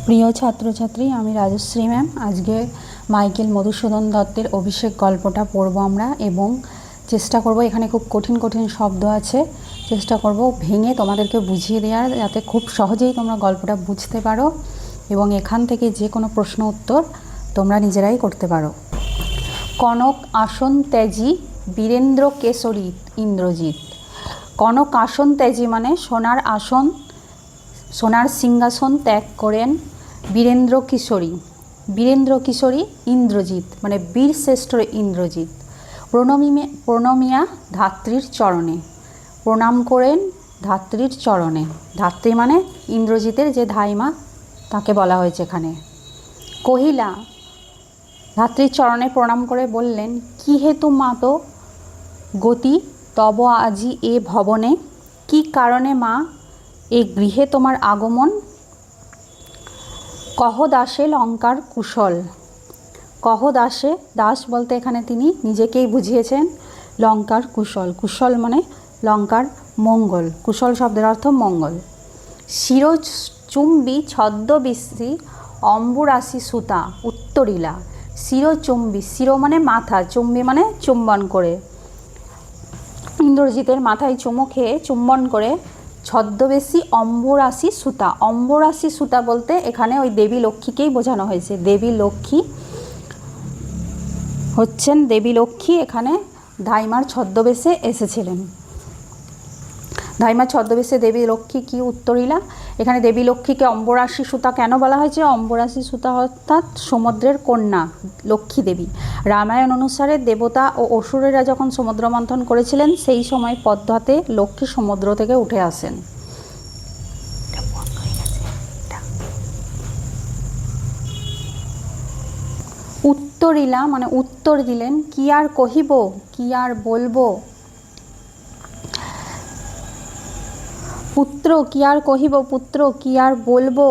প্রিয় ছাত্রছাত্রী, আমি রাজশ্রী ম্যাম। আজকে মাইকেল মধুসূদন দত্তের অভিষেক গল্পটা পড়ব আমরা, এবং চেষ্টা করব, এখানে খুব কঠিন কঠিন শব্দ আছে, চেষ্টা করব ভেঙে তোমাদেরকে বুঝিয়ে দেওয়ার, যাতে খুব সহজেই তোমরা গল্পটা বুঝতে পারো এবং এখান থেকে যে কোনো প্রশ্ন উত্তর তোমরা নিজেরাই করতে পারো। কনক আসন ত্যাজি বীরেন্দ্র কেশরী ইন্দ্রজিৎ। কনক আসন ত্যাজি মানে সোনার আসন, সোনার সিংহাসন ত্যাগ করেন বীরেন্দ্র কিশোরী ইন্দ্রজিৎ মানে বীরশ্রেষ্ঠ ইন্দ্রজিৎ। প্রণমিয়া ধাত্রীর চরণে, প্রণাম করেন ধাত্রীর চরণে। ধাত্রী মানে ইন্দ্রজিতের যে ধাইমা, তাকে বলা হয়েছে এখানে। কহিলা, ধাত্রীর চরণে প্রণাম করে বললেন, কি হেতু মাতো গতি তব আজি এ ভবনে? কি কারণে মা এ গৃহে তোমার আগমন? কহ দাসে লঙ্কার কুশল। কহ দাসে, দাস বলতে এখানে তিনি নিজেকেই বুঝিয়েছেন। লঙ্কার কুশল, কুশল মানে লঙ্কার মঙ্গল, কুশল শব্দের অর্থ মঙ্গল। শিরোচুম্বী ছদ্মবিশ্রী অম্বুরাশি সুতা উত্তরিলা। শিরোচুম্বী, শিরো মানে মাথা, চুম্বী মানে চুম্বন করে, ইন্দ্রজিতের মাথায় চুমো খেয়ে চুম্বন করে ছদ্মবেশী অম্বরাশি সুতা। অম্বরাশি সুতা বলতে এখানে ওই দেবী লক্ষ্মীকেই বোঝানো হয়েছে। দেবী লক্ষ্মী হচ্ছেন, দেবী লক্ষ্মী এখানে ধাইমার ছদ্মবেশে এসেছিলেন। ধাইমার ছদ্মবেশে দেবী লক্ষ্মী কি উত্তরিলা। এখানে দেবী লক্ষ্মীকে অম্বরাশি সুতা কেন বলা হয়েছে? অম্বরাশি সুতা অর্থাৎ সমুদ্রের কন্যা লক্ষ্মী দেবী। রামায়ণ অনুসারে দেবতা ও অসুরেরা যখন সমুদ্র মন্থন করেছিলেন, সেই সময় পদ্মাতে লক্ষ্মী সমুদ্র থেকে উঠে আসেন। উত্তরিলা মানে উত্তর দিলেন। কি আর কহিব, কি আর বলবো। পুত্র কি আর কহিব, পুত্র কি আর বলবো।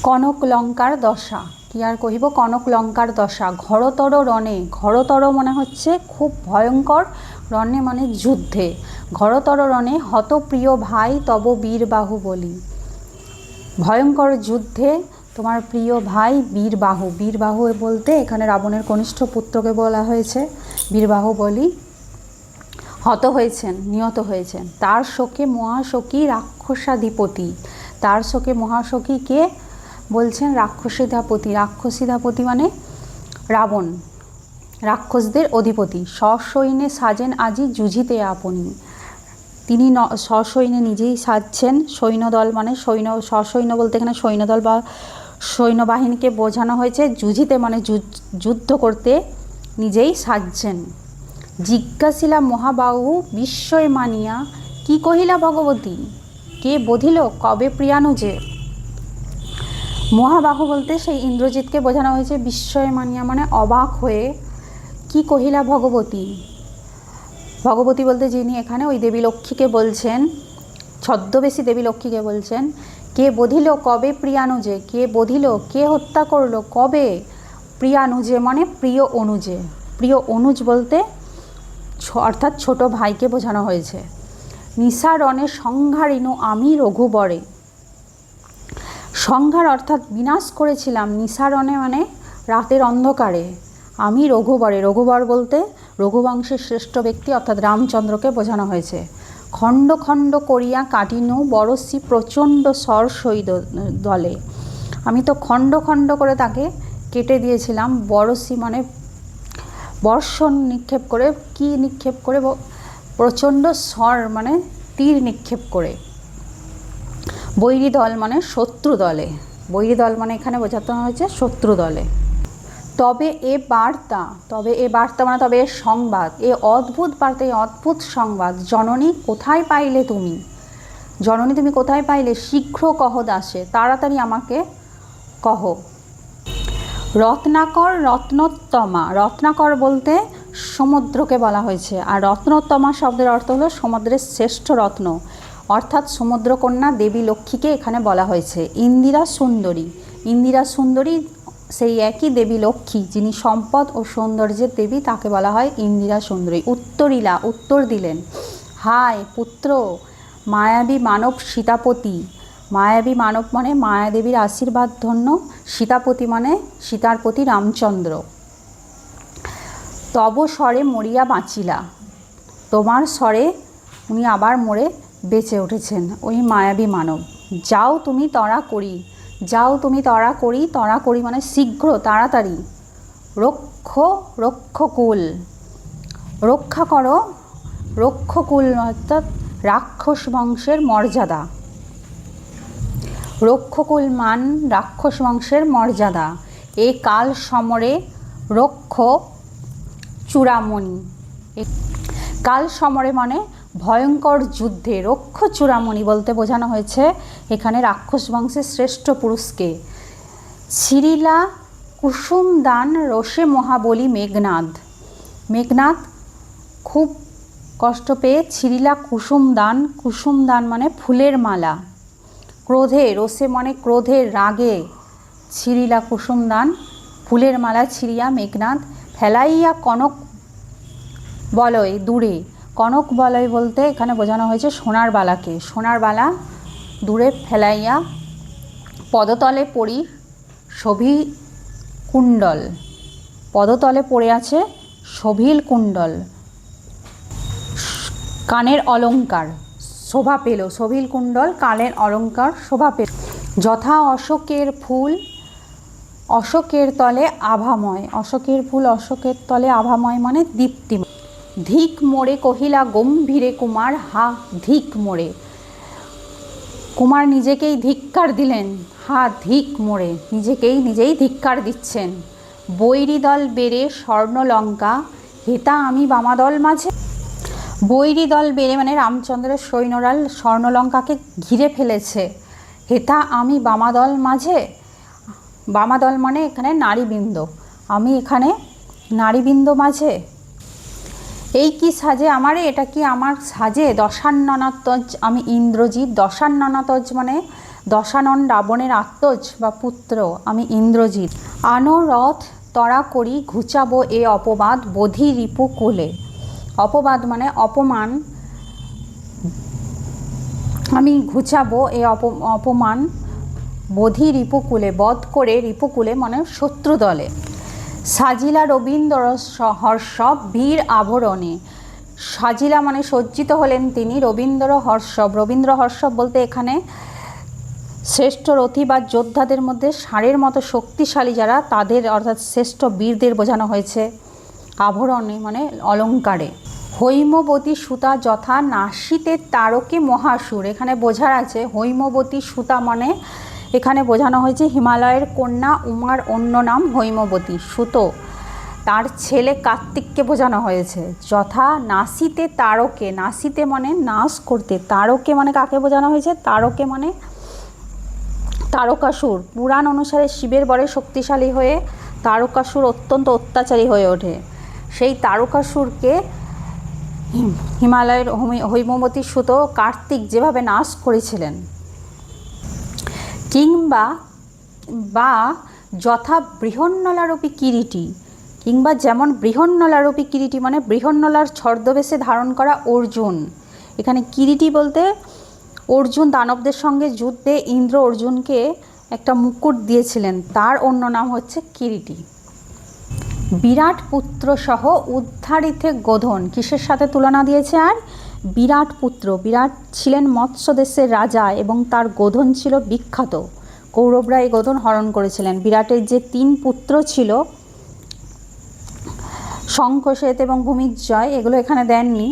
কনক লঙ্কার দশা, কি আর কহিব, কনক লঙ্কার দশা। ঘরতর রণে, ঘরতর মানে হচ্ছে খুব ভয়ঙ্কর, রণে মানে যুদ্ধে। ঘরতর রণে হতপ্রিয় ভাই তব বীরবাহু বলি। ভয়ঙ্কর যুদ্ধে তোমার প্রিয় ভাই বীরবাহু, বীরবাহু বলতে এখানে রাবণের কনিষ্ঠ পুত্রকে বলা হয়েছে, বীরবাহু বলি হত হয়েছেন, নিহত হয়েছেন। তার শোকে মহাশোকী রাক্ষসাধিপতি। তার শোকে মহাশোকী কে বলছেন? রাক্ষসীধাপতি। রাক্ষসীধাপতি মানে রাবণ, রাক্ষসদের অধিপতি। সসৈন্যে সাজেন আজি যুঝিতে আপনি। তিনি সসৈন্যে নিজেই সাজছেন। সৈন্যদল মানে সসৈন্য বলতে এখানে সৈন্যদল বা সৈন্যবাহিনীকে বোঝানো হয়েছে। যুঝিতে মানে যুদ্ধ করতে নিজেই সাজছেন। জিজ্ঞাসিলা মহাবাহু বিস্ময় মানিয়া, কি কহিলা ভগবতী? কে বধিল কবে প্রিয়ানুজে? মহাবাহু বলতে সেই ইন্দ্রজিৎকে বোঝানো হয়েছে। বিস্ময় মানিয়া মানে অবাক হয়ে। কি কহিলা ভগবতী, ভগবতী বলতে যিনি এখানে ওই দেবী লক্ষ্মীকে বলছেন, ছদ্মবেশী দেবী লক্ষ্মীকে বলছেন। কে বধিল কবে প্রিয়ানুজে, কে বধিল, কে হত্যা করলো, কবে? প্রিয়ানুজে মানে প্রিয় অনুজে। প্রিয় অনুজ বলতে অর্থাৎ ছোট ভাইকে বোঝানো হয়েছে। নিসারণে সংহারিনু আমি রঘুবরে। সংহার অর্থাৎ বিনাশ করেছিলাম, নিসারণে মানে রাতের অন্ধকারে, আমি রঘুবরে। রঘুবর বলতে রঘুবংশের শ্রেষ্ঠ ব্যক্তি অর্থাৎ রামচন্দ্রকে বোঝানো হয়েছে। খণ্ড খণ্ড করিয়া কাটিনু বরশি প্রচণ্ড সরসৈদ দলে। আমি তো খণ্ড খণ্ড করে তাকে কেটে দিয়েছিলাম। বরশি মানে বর্ষণ নিক্ষেপ করে, কি নিক্ষেপ করে? প্রচণ্ড স্বর মানে তীর নিক্ষেপ করে। বৈরী দল মানে শত্রু দলে, বৈরী দল মানে এখানে বোঝানো হয়েছে শত্রু দলে। তবে এ বার্তা, তবে এ বার্তা মানে তবে এ সংবাদ, এ অদ্ভুত বার্তা, এই অদ্ভুত সংবাদ জননী কোথায় পাইলে তুমি? জননী তুমি কোথায় পাইলে? শীঘ্র কহ দাসে, তাড়াতাড়ি আমাকে কহ। রত্নাকর রত্নোত্তমা, রত্নাকর বলতে সমুদ্রকে বলা হয়েছে, আর রত্নোত্তমা শব্দের অর্থ হলো সমুদ্রের শ্রেষ্ঠ রত্ন, অর্থাৎ সমুদ্রকন্যা দেবী লক্ষ্মীকে এখানে বলা হয়েছে। ইন্দিরা সুন্দরী, ইন্দিরা সুন্দরী সেই একই দেবী লক্ষ্মী যিনি সম্পদ ও সৌন্দর্যের দেবী, তাকে বলা হয় ইন্দিরা সুন্দরী। উত্তরিলা, উত্তর দিলেন। হায় পুত্র মায়াবী মানব সীতাপতি, মায়াবী মানব মানে মায়াদেবীর আশীর্বাদ ধন্য, সীতাপতি মানে সীতার প্রতি রামচন্দ্র। তব স্বরে মরিয়া বাঁচিলা, তোমার স্বরে উনি আবার মরে বেঁচে উঠেছেন, ওই মায়াবী মানব। যাও তুমি তরা করি, যাও তুমি তরা করি, তরা করি মানে শীঘ্র, তাড়াতাড়ি। রক্ষকুল, রক্ষা করো, রক্ষকুল অর্থাৎ রাক্ষস বংশের মর্যাদা। রক্ষকুল মান রাক্ষস বংশের মর্যাদা। এ কাল সমরে রক্ষ চূড়ামণি, কাল সমরে মানে ভয়ঙ্কর যুদ্ধে, রক্ষ চূড়ামণি বলতে বোঝানো হয়েছে এখানে রাক্ষস বংশের শ্রেষ্ঠ পুরুষকে। ছিরিলা কুসুম দান রোষে মহাবলী মেঘনাদ, মেঘনাদ খুব কষ্ট পেয়ে ছিরিলা কুসুম দান মানে ফুলের মালা। ক্রোধে, রোষে মানে ক্রোধের রাগে, ছিরিলা কুসুম দান ফুলের মালা ছিঁড়িয়া মেঘনাদ ফেলাইয়া কনক বলয় দূরে। কনক বলয় বলতে এখানে বোঝানো হয়েছে সোনার বালাকে, সোনার বালা দূরে ফেলাইয়া পদতলে পড়ি শোভি কুণ্ডল, পদতলে পড়ে আছে শোভিল কুণ্ডল, কানের অলঙ্কার শোভা পেল, শোভিল কুণ্ডল কানের অলঙ্কার শোভা পেল। যথা অশোকের ফুল অশোকের তলে আভাময়, অশোকের ফুল অশোকের তলে আভাময় মানে দীপ্তিময়। ধিক মোড়ে কহিলা গম্ভীরে কুমার, হা ধিক মোড়ে, কুমার নিজেকেই ধিক্কার দিলেন, হা ধিক মোড়ে, নিজেই ধিক্কার দিচ্ছেন। বৈরী দল বেড়ে স্বর্ণলঙ্কা, হেতা আমি বামাদল মাঝে। বৈরী দল বেড়ে মানে রামচন্দ্রের সৈন্যরা স্বর্ণলঙ্কাকে ঘিরে ফেলেছে, হেতা আমি বামাদল মাঝে। বামাদল মানে এখানে নারীবৃন্দ, আমি এখানে নারীবৃন্দ মাঝে। এই কি সাজে আমারে, এটা কি আমার সাজে। দশাননতজ আমি ইন্দ্রজিৎ, দশাননতজ মানে দশানন রাবণের আত্মজ বা পুত্র, আমি ইন্দ্রজিৎ। আনো রথ তরা করি ঘুচাবো এ অপবাদ বোধি রিপু কুলে, অপবাদ মানে অপমান, আমি ঘুচাবো এ অপমান বোধি রিপুকুলে, বধ করে রিপুকুলে মানে শত্রু দলে। সাজিলা রবীন্দ্র হর্ষ বীর আভরণে, সাজিলা মানে সজ্জিত হলেন তিনি রবীন্দ্র হর্ষব, রবীন্দ্র হর্ষব বলতে এখানে শ্রেষ্ঠ রথী বা যোদ্ধাদের মধ্যে ষাঁড়ের মতো শক্তিশালী যারা তাদের অর্থাৎ শ্রেষ্ঠ বীরদের বোঝানো হয়েছে। আভরণে মানে অলঙ্কারে। হৈমবতী সুতা যথা নাসিতে তারকে মহাসুর, এখানে বোঝার আছে হৈমবতী সুতা মানে এখানে বোঝানো হয়েছে হিমালয়ের কন্যা উমার অন্য নাম হৈমবতী, সুতো তার ছেলে কার্তিককে বোঝানো হয়েছে। যথা নাসিতে তারকে, নাসিতে মানে নাশ করতে, তারকে মানে কাকে বোঝানো হয়েছে, তারকে মানে তারকাসুর। পুরাণ অনুসারে শিবের বরে শক্তিশালী হয়ে তারকাসুর অত্যন্ত অত্যাচারী হয়ে ওঠে, সেই তারকাসুরকে হিমালয়ের হৈমবতী সুতো কার্তিক যেভাবে নাশ করেছিলেন। কিংবা বা যথা বৃহন্নলারূপী কিরীটি, কিংবা যেমন বৃহন্নলারূপী কিরীটি মানে বৃহন্নলার ছদ্মবেশে ধারণ করা অর্জুন, এখানে কিরীটি বলতে অর্জুন দানবদের সঙ্গে যুদ্ধে ইন্দ্র অর্জুনকে একটা মুকুট দিয়েছিলেন, তার অন্য নাম হচ্ছে কিরীটি। বিরাট পুত্র সহ উদ্ধারিতে গোধন, কিসের সাথে তুলনা দিয়েছে, আর বিরাট পুত্র, বিরাট ছিলেন মৎস্য দেশের রাজা এবং তার গোধন ছিল বিখ্যাত, কৌরবরা এই গোধন হরণ করেছিলেন। বিরাটের যে 3 পুত্র ছিল শঙ্খশ্বেত এবং ভূমিজয়, এগুলো এখানে দেননি,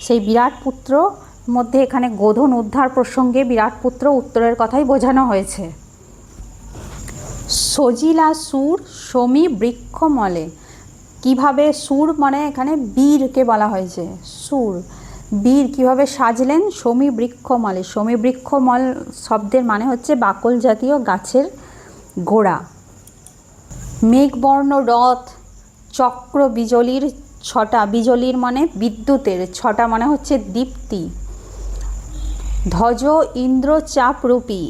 সেই বিরাট পুত্র মধ্যে এখানে গোধন উদ্ধার প্রসঙ্গে বিরাট পুত্র উত্তরের কথাই বোঝানো হয়েছে। সজিলা সুর সমী বৃক্ষমলে, কিভাবে সুর মানে এখানে বীরকে বলা হয়েছে, সুর বীর কিভাবে সাজলেন, সমী বৃক্ষমলে, সমী বৃক্ষমল শব্দের মানে হচ্ছে বাকল জাতীয় গাছের গোড়া। মেঘবর্ণ রথ চক্র বিজলির ছটা, বিজলির মানে বিদ্যুতের, ছটা মানে হচ্ছে দীপ্তি। ধ্বজ ইন্দ্রচাপরূপী,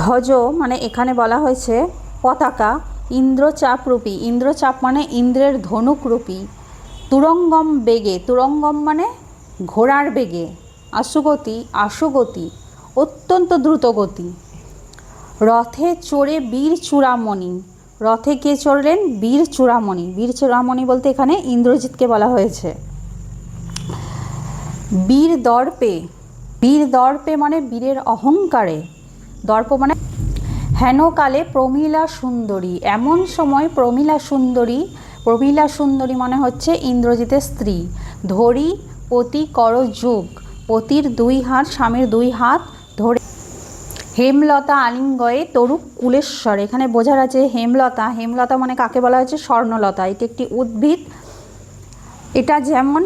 ধ্বজ মানে এখানে বলা হয়েছে পতাকা, ইন্দ্রচাপরূপী, ইন্দ্রচাপ মানে ইন্দ্রের ধনুকরূপী। তুরঙ্গম বেগে, তুরঙ্গম মানে ঘোড়ার বেগে। আশুগতি, আশুগতি অত্যন্ত দ্রুতগতি। রথে চড়ে বীর চূড়ামণি, রথে কে চড়লেন? বীর চূড়ামণি। বীর চূড়ামণি বলতে এখানে ইন্দ্রজিৎকে বলা হয়েছে। বীর দর্পে, বীর দর্পে মানে বীরের অহংকারে, দর্প মানে হেনকালে প্রমীলা সুন্দরী, এমন সময় প্রমীলা সুন্দরী, প্রমীলা সুন্দরী মানে হচ্ছে ইন্দ্রজিতের স্ত্রী। ধরি পতি কর যুগ, পতির দুই হাত, স্বামীর দুই হাত ধরে হেমলতা আলিঙ্গয়ে তরুপ কুলেশ্বর। এখানে বোঝার আছে হেমলতা, হেমলতা মানে কাকে বলা হয়েছে? স্বর্ণলতা। এটি একটি উদ্ভিদ, এটা যেমন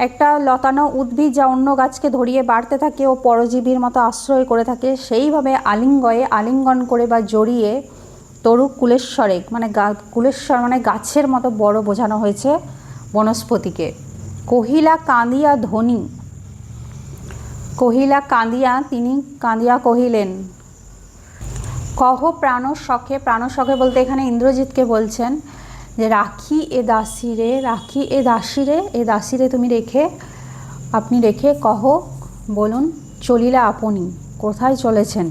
একটা লতানো উদ্ভিদ যা অন্য গাছকে ধরিয়ে বাড়তে থাকে ও পরজীবীর মতো আশ্রয় করে থাকে, সেইভাবে আলিঙ্গয়ে আলিঙ্গন করে বা জড়িয়ে তরু কুলেশ্বরে মানে কুলেশ্বর মানে গাছের মতো বড় বোঝানো হয়েছে বনস্পতিকে। কহিলা কাঁদিয়া ধনী, কহিলা কাঁদিয়া, তিনি কাঁদিয়া কহিলেন। কহ প্রাণ সখে, প্রাণ সখে বলতে এখানে ইন্দ্রজিৎকে বলছেন যে রাখি এ দাসীরে, রাখি এ দাসীরে, এ দাসীরে তুমি রেখে, আপনি রেখে কহ, বলুন, চলিলা আপনি, কোথায় চলেছেন?